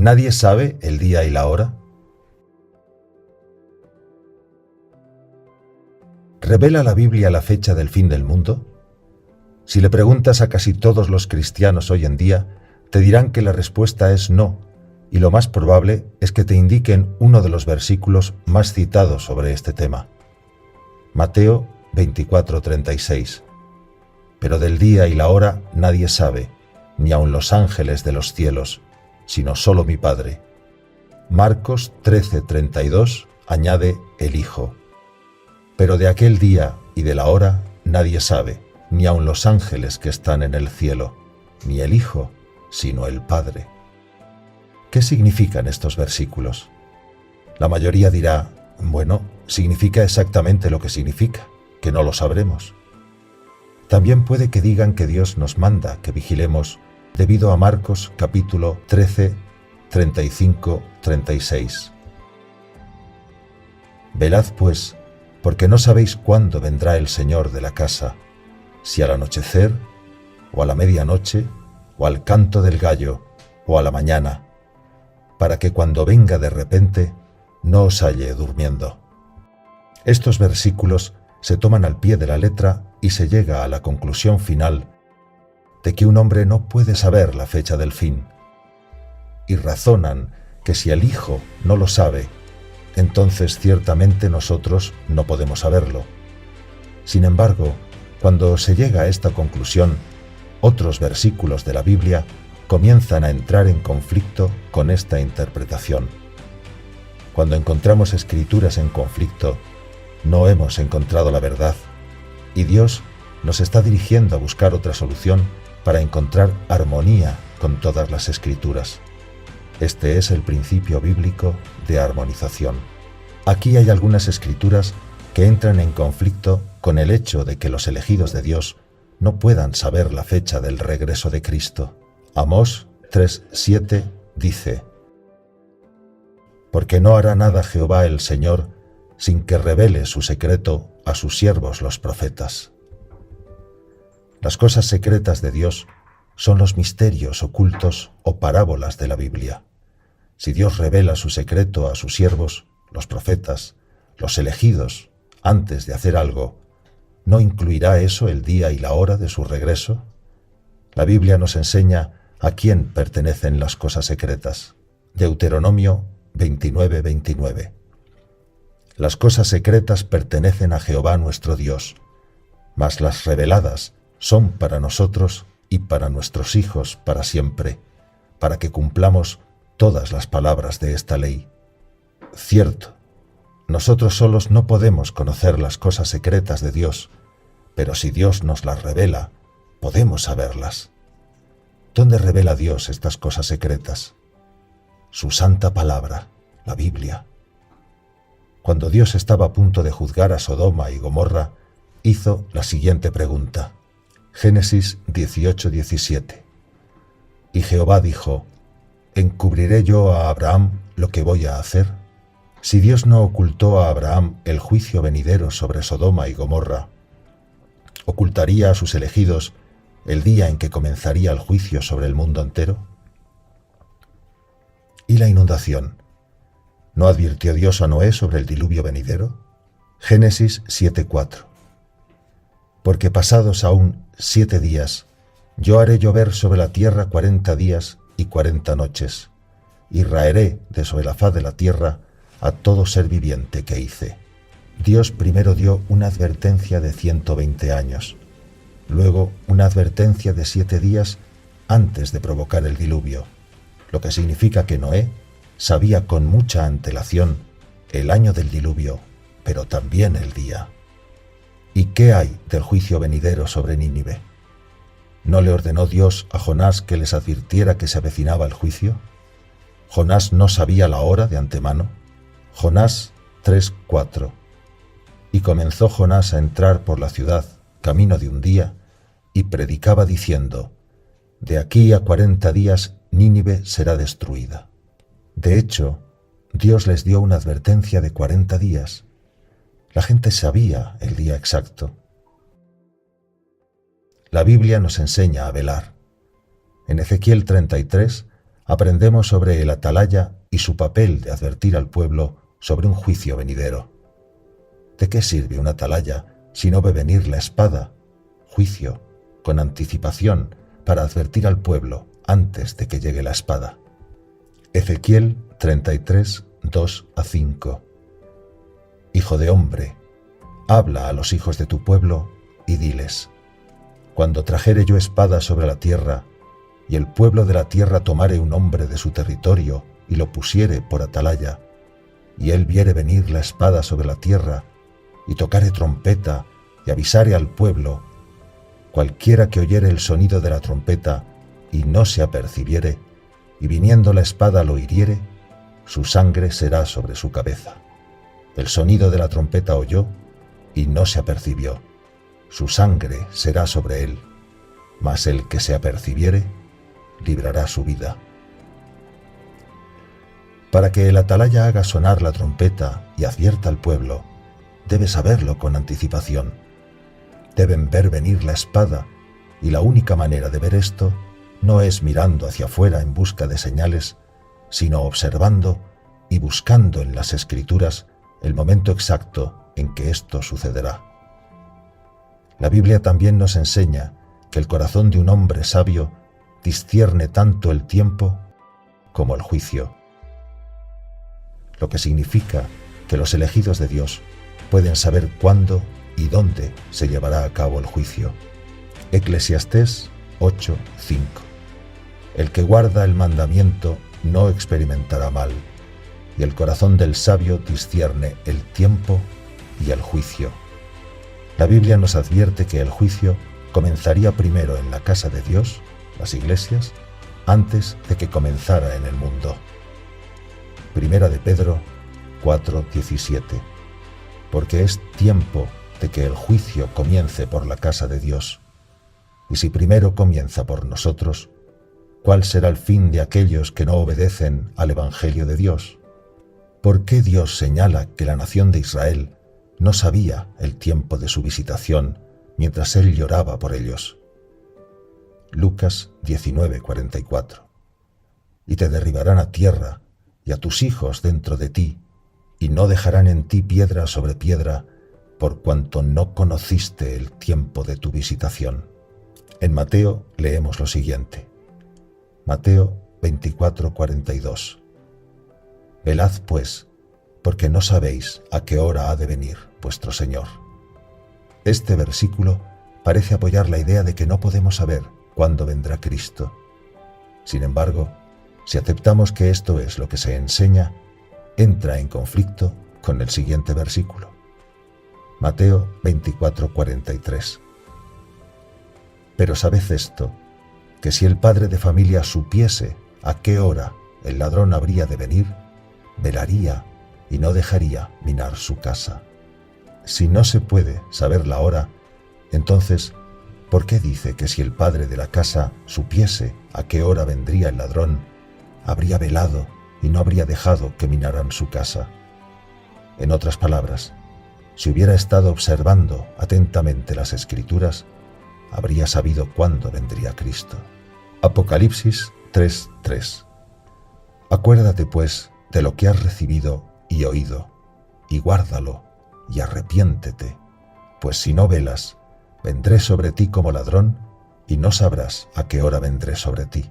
¿Nadie sabe el día y la hora? ¿Revela la Biblia la fecha del fin del mundo? Si le preguntas a casi todos los cristianos hoy en día, te dirán que la respuesta es no, y lo más probable es que te indiquen uno de los versículos más citados sobre este tema. Mateo 24:36. Pero del día y la hora nadie sabe, ni aun los ángeles de los cielos, sino solo mi Padre. Marcos 13:32 añade el Hijo. Pero de aquel día y de la hora nadie sabe, ni aun los ángeles que están en el cielo, ni el Hijo, sino el Padre. ¿Qué significan estos versículos? La mayoría dirá, bueno, significa exactamente lo que significa, que no lo sabremos. También puede que digan que Dios nos manda que vigilemos debido a Marcos capítulo 13, 35, 36. Velad pues, porque no sabéis cuándo vendrá el Señor de la casa, si al anochecer, o a la medianoche, o al canto del gallo, o a la mañana, para que cuando venga de repente no os halle durmiendo. Estos versículos se toman al pie de la letra y se llega a la conclusión final de que un hombre no puede saber la fecha del fin, y razonan que si el Hijo no lo sabe, entonces ciertamente nosotros no podemos saberlo. Sin embargo, cuando se llega a esta conclusión, otros versículos de la Biblia comienzan a entrar en conflicto con esta interpretación. Cuando encontramos escrituras en conflicto, no hemos encontrado la verdad, y Dios nos está dirigiendo a buscar otra solución para encontrar armonía con todas las escrituras. Este es el principio bíblico de armonización. Aquí hay algunas escrituras que entran en conflicto con el hecho de que los elegidos de Dios no puedan saber la fecha del regreso de Cristo. Amós 3:7 dice: Porque no hará nada Jehová el Señor sin que revele su secreto a sus siervos los profetas. Las cosas secretas de Dios son los misterios ocultos o parábolas de la Biblia. Si Dios revela su secreto a sus siervos, los profetas, los elegidos, antes de hacer algo, ¿no incluirá eso el día y la hora de su regreso? La Biblia nos enseña a quién pertenecen las cosas secretas. Deuteronomio 29:29. Las cosas secretas pertenecen a Jehová nuestro Dios, mas las reveladas son para nosotros y para nuestros hijos para siempre, para que cumplamos todas las palabras de esta ley. Cierto, nosotros solos no podemos conocer las cosas secretas de Dios, pero si Dios nos las revela, podemos saberlas. ¿Dónde revela Dios estas cosas secretas? Su santa palabra, la Biblia. Cuando Dios estaba a punto de juzgar a Sodoma y Gomorra, hizo la siguiente pregunta. Génesis 18:17. Y Jehová dijo: ¿Encubriré yo a Abraham lo que voy a hacer? Si Dios no ocultó a Abraham el juicio venidero sobre Sodoma y Gomorra, ¿ocultaría a sus elegidos el día en que comenzaría el juicio sobre el mundo entero? ¿Y la inundación? ¿No advirtió Dios a Noé sobre el diluvio venidero? Génesis 7:4. Porque pasados aún 7 días, yo haré llover sobre la tierra 40 días y 40 noches, y raeré de sobre la faz de la tierra a todo ser viviente que hice. Dios primero dio una advertencia de 120 años, luego una advertencia de 7 días antes de provocar el diluvio, lo que significa que Noé sabía con mucha antelación el año del diluvio, pero también el día. ¿Y qué hay del juicio venidero sobre Nínive? ¿No le ordenó Dios a Jonás que les advirtiera que se avecinaba el juicio? ¿Jonás no sabía la hora de antemano? Jonás 3:4. Y comenzó Jonás a entrar por la ciudad, camino de un día, y predicaba diciendo: de aquí a 40 días Nínive será destruida. De hecho, Dios les dio una advertencia de 40 días. La gente sabía el día exacto. La Biblia nos enseña a velar. En Ezequiel 33 aprendemos sobre el atalaya y su papel de advertir al pueblo sobre un juicio venidero. ¿De qué sirve un atalaya si no ve venir la espada, juicio, con anticipación para advertir al pueblo antes de que llegue la espada? Ezequiel 33, 2-5. Hijo de hombre, habla a los hijos de tu pueblo y diles: cuando trajere yo espada sobre la tierra, y el pueblo de la tierra tomare un hombre de su territorio y lo pusiere por atalaya, y él viere venir la espada sobre la tierra, y tocare trompeta, y avisare al pueblo, cualquiera que oyere el sonido de la trompeta, y no se apercibiere, y viniendo la espada lo hiriere, su sangre será sobre su cabeza. El sonido de la trompeta oyó, y no se apercibió, su sangre será sobre él, mas el que se apercibiere, librará su vida. Para que el atalaya haga sonar la trompeta y advierta al pueblo, debe saberlo con anticipación. Deben ver venir la espada, y la única manera de ver esto no es mirando hacia afuera en busca de señales, sino observando y buscando en las Escrituras el momento exacto en que esto sucederá. La Biblia también nos enseña que el corazón de un hombre sabio discierne tanto el tiempo como el juicio, lo que significa que los elegidos de Dios pueden saber cuándo y dónde se llevará a cabo el juicio. Eclesiastés 8:5. El que guarda el mandamiento no experimentará mal, y el corazón del sabio discierne el tiempo y el juicio. La Biblia nos advierte que el juicio comenzaría primero en la casa de Dios, las iglesias, antes de que comenzara en el mundo. Primera de Pedro 4:17. Porque es tiempo de que el juicio comience por la casa de Dios. Y si primero comienza por nosotros, ¿cuál será el fin de aquellos que no obedecen al Evangelio de Dios? ¿Por qué Dios señala que la nación de Israel no sabía el tiempo de su visitación mientras Él lloraba por ellos? Lucas 19:44. Y te derribarán a tierra y a tus hijos dentro de ti, y no dejarán en ti piedra sobre piedra, por cuanto no conociste el tiempo de tu visitación. En Mateo leemos lo siguiente. Mateo 24:42. Velad pues, porque no sabéis a qué hora ha de venir vuestro Señor. Este versículo parece apoyar la idea de que no podemos saber cuándo vendrá Cristo. Sin embargo, si aceptamos que esto es lo que se enseña, entra en conflicto con el siguiente versículo. Mateo 24:43. Pero sabed esto, que si el padre de familia supiese a qué hora el ladrón habría de venir, velaría y no dejaría minar su casa. Si no se puede saber la hora, entonces, ¿por qué dice que si el padre de la casa supiese a qué hora vendría el ladrón, habría velado y no habría dejado que minaran su casa? En otras palabras, si hubiera estado observando atentamente las Escrituras, habría sabido cuándo vendría Cristo. Apocalipsis 3:3. Acuérdate, pues, de lo que has recibido y oído, y guárdalo, y arrepiéntete, pues si no velas, vendré sobre ti como ladrón, y no sabrás a qué hora vendré sobre ti.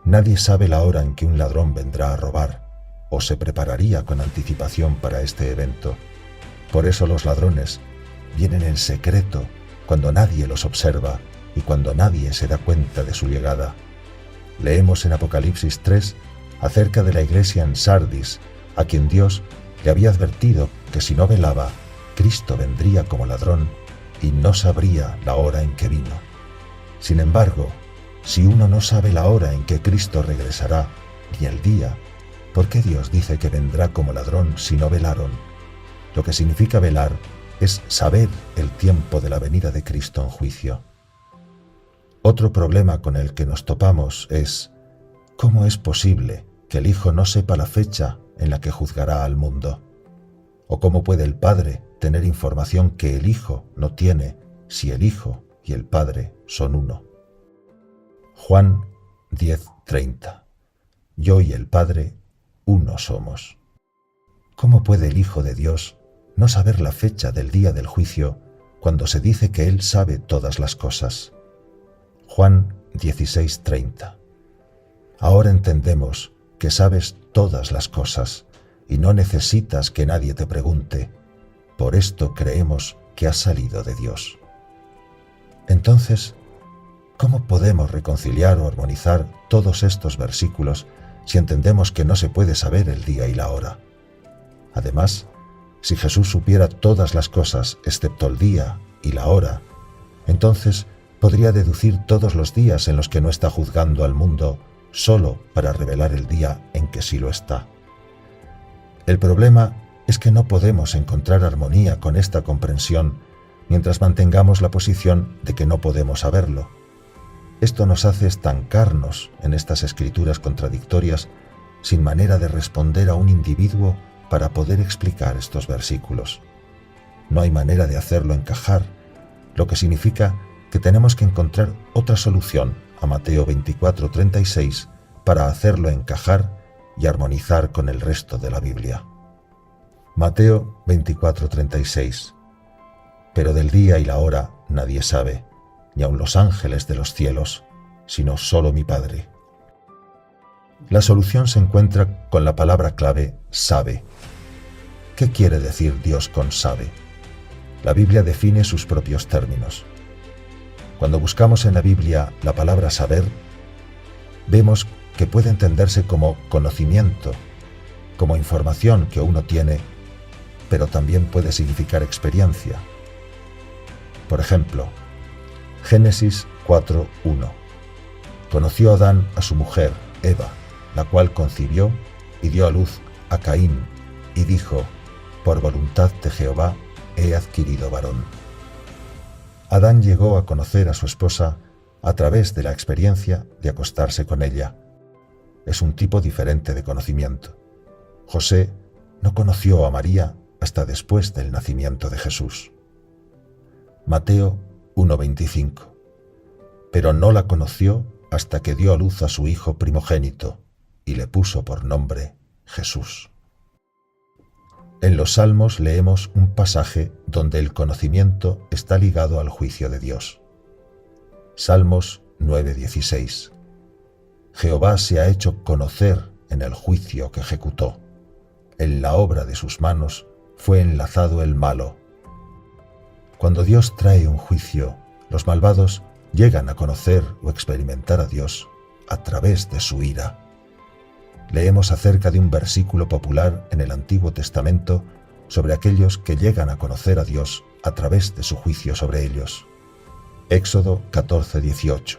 Nadie sabe la hora en que un ladrón vendrá a robar, o se prepararía con anticipación para este evento. Por eso los ladrones vienen en secreto, cuando nadie los observa y cuando nadie se da cuenta de su llegada. Leemos en Apocalipsis 3 acerca de la iglesia en Sardis, a quien Dios le había advertido que si no velaba, Cristo vendría como ladrón y no sabría la hora en que vino. Sin embargo, si uno no sabe la hora en que Cristo regresará, ni el día, ¿por qué Dios dice que vendrá como ladrón si no velaron? Lo que significa velar es saber el tiempo de la venida de Cristo en juicio. Otro problema con el que nos topamos es ¿cómo es posible que el Hijo no sepa la fecha en la que juzgará al mundo? ¿O cómo puede el Padre tener información que el Hijo no tiene si el Hijo y el Padre son uno? Juan 10:13. 30. Yo y el Padre, uno somos. ¿Cómo puede el Hijo de Dios no saber la fecha del día del juicio cuando se dice que Él sabe todas las cosas? Juan 16:30. Ahora entendemos que sabes todas las cosas y no necesitas que nadie te pregunte. Por esto creemos que has salido de Dios. Entonces, ¿cómo podemos reconciliar o armonizar todos estos versículos si entendemos que no se puede saber el día y la hora? Además, si Jesús supiera todas las cosas excepto el día y la hora, entonces podría deducir todos los días en los que no está juzgando al mundo solo para revelar el día en que sí lo está. El problema es que no podemos encontrar armonía con esta comprensión mientras mantengamos la posición de que no podemos saberlo. Esto nos hace estancarnos en estas escrituras contradictorias sin manera de responder a un individuo para poder explicar estos versículos. No hay manera de hacerlo encajar, lo que significa que tenemos que encontrar otra solución a Mateo 24:36 para hacerlo encajar y armonizar con el resto de la Biblia. Mateo 24:36. Pero del día y la hora nadie sabe, ni aun los ángeles de los cielos, sino solo mi Padre. La solución se encuentra con la palabra clave sabe. ¿Qué quiere decir Dios con sabe? La Biblia define sus propios términos. Cuando buscamos en la Biblia la palabra saber, vemos que puede entenderse como conocimiento, como información que uno tiene, pero también puede significar experiencia. Por ejemplo, Génesis 4:1. Conoció Adán a su mujer, Eva, la cual concibió y dio a luz a Caín, y dijo: por voluntad de Jehová he adquirido varón. Adán llegó a conocer a su esposa a través de la experiencia de acostarse con ella. Es un tipo diferente de conocimiento. José no conoció a María hasta después del nacimiento de Jesús. Mateo 1:25. Pero no la conoció hasta que dio a luz a su hijo primogénito y le puso por nombre Jesús. En los Salmos leemos un pasaje donde el conocimiento está ligado al juicio de Dios. Salmos 9:16. Jehová se ha hecho conocer en el juicio que ejecutó. En la obra de sus manos fue enlazado el malo. Cuando Dios trae un juicio, los malvados llegan a conocer o experimentar a Dios a través de su ira. Leemos acerca de un versículo popular en el Antiguo Testamento sobre aquellos que llegan a conocer a Dios a través de su juicio sobre ellos. Éxodo 14:18.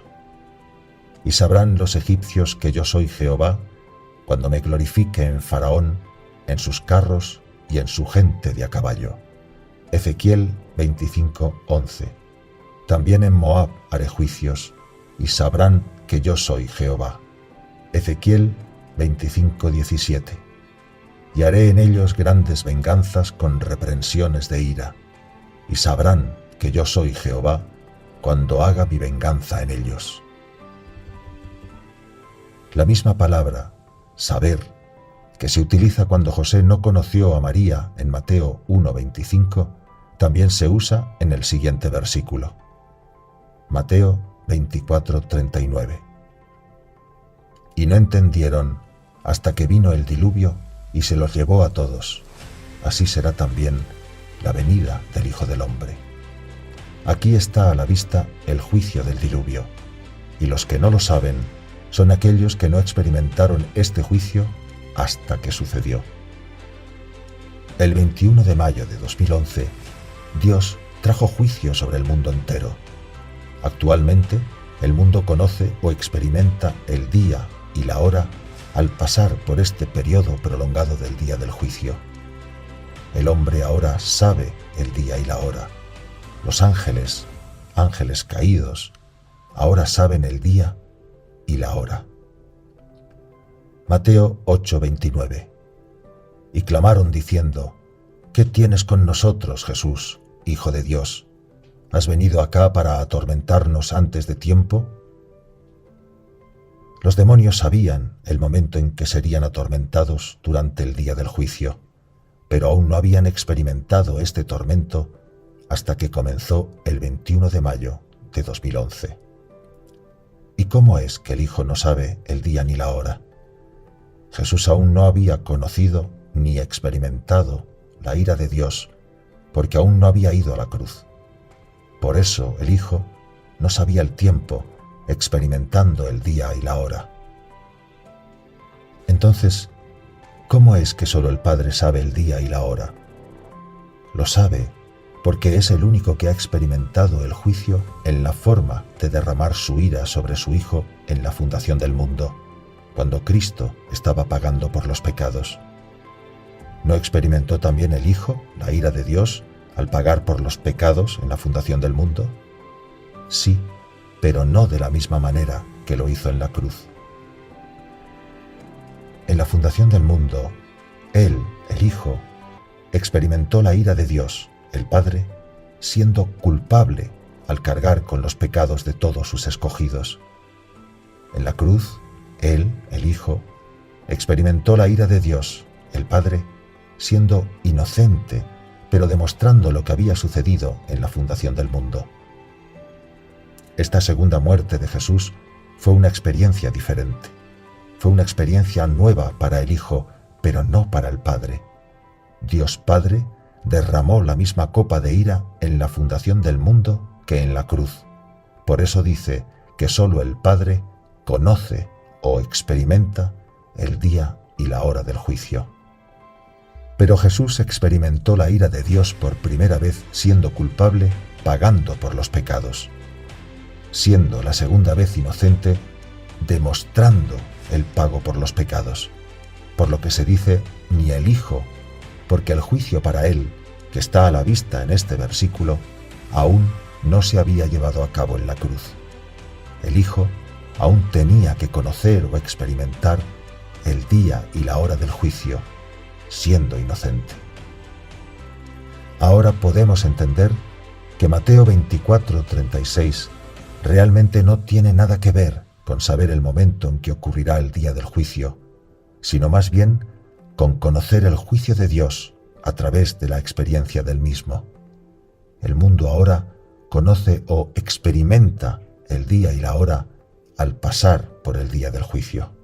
Y sabrán los egipcios que yo soy Jehová cuando me glorifique en Faraón, en sus carros y en su gente de a caballo. Ezequiel 25:11. También en Moab haré juicios, y sabrán que yo soy Jehová. Ezequiel 25:17. Y haré en ellos grandes venganzas con reprensiones de ira, y sabrán que yo soy Jehová cuando haga mi venganza en ellos. La misma palabra, saber, que se utiliza cuando José no conoció a María en Mateo 1:25, también se usa en el siguiente versículo. Mateo 24:39. Y no entendieron hasta que vino el diluvio y se los llevó a todos. Así será también la venida del Hijo del Hombre. Aquí está a la vista el juicio del diluvio, y los que no lo saben son aquellos que no experimentaron este juicio hasta que sucedió. El 21 de mayo de 2011, Dios trajo juicio sobre el mundo entero. Actualmente, el mundo conoce o experimenta el día y la hora al pasar por este periodo prolongado del día del juicio. El hombre ahora sabe el día y la hora. Los ángeles caídos, ahora saben el día y la hora. Mateo 8:29. Y clamaron diciendo: ¿Qué tienes con nosotros, Jesús, Hijo de Dios? ¿Has venido acá para atormentarnos antes de tiempo? Los demonios sabían el momento en que serían atormentados durante el día del juicio, pero aún no habían experimentado este tormento hasta que comenzó el 21 de mayo de 2011. ¿Y cómo es que el Hijo no sabe el día ni la hora? Jesús aún no había conocido ni experimentado la ira de Dios porque aún no había ido a la cruz. Por eso el Hijo no sabía el tiempo, experimentando el día y la hora. Entonces, ¿cómo es que solo el Padre sabe el día y la hora? Lo sabe porque es el único que ha experimentado el juicio en la forma de derramar su ira sobre su Hijo en la fundación del mundo, cuando Cristo estaba pagando por los pecados. ¿No experimentó también el Hijo la ira de Dios al pagar por los pecados en la fundación del mundo? Sí, pero no de la misma manera que lo hizo en la cruz. En la fundación del mundo, Él, el Hijo, experimentó la ira de Dios, el Padre, siendo culpable al cargar con los pecados de todos sus escogidos. En la cruz, Él, el Hijo, experimentó la ira de Dios, el Padre, siendo inocente, pero demostrando lo que había sucedido en la fundación del mundo. Esta segunda muerte de Jesús fue una experiencia diferente. Fue una experiencia nueva para el Hijo, pero no para el Padre. Dios Padre derramó la misma copa de ira en la fundación del mundo que en la cruz. Por eso dice que solo el Padre conoce o experimenta el día y la hora del juicio. Pero Jesús experimentó la ira de Dios por primera vez siendo culpable, pagando por los pecados. Siendo la segunda vez inocente, demostrando el pago por los pecados. Por lo que se dice, ni el Hijo, porque el juicio para él, que está a la vista en este versículo, aún no se había llevado a cabo en la cruz. El Hijo aún tenía que conocer o experimentar el día y la hora del juicio, siendo inocente. Ahora podemos entender que Mateo 24:36 realmente no tiene nada que ver con saber el momento en que ocurrirá el día del juicio, sino más bien con conocer el juicio de Dios a través de la experiencia del mismo. El mundo ahora conoce o experimenta el día y la hora al pasar por el día del juicio.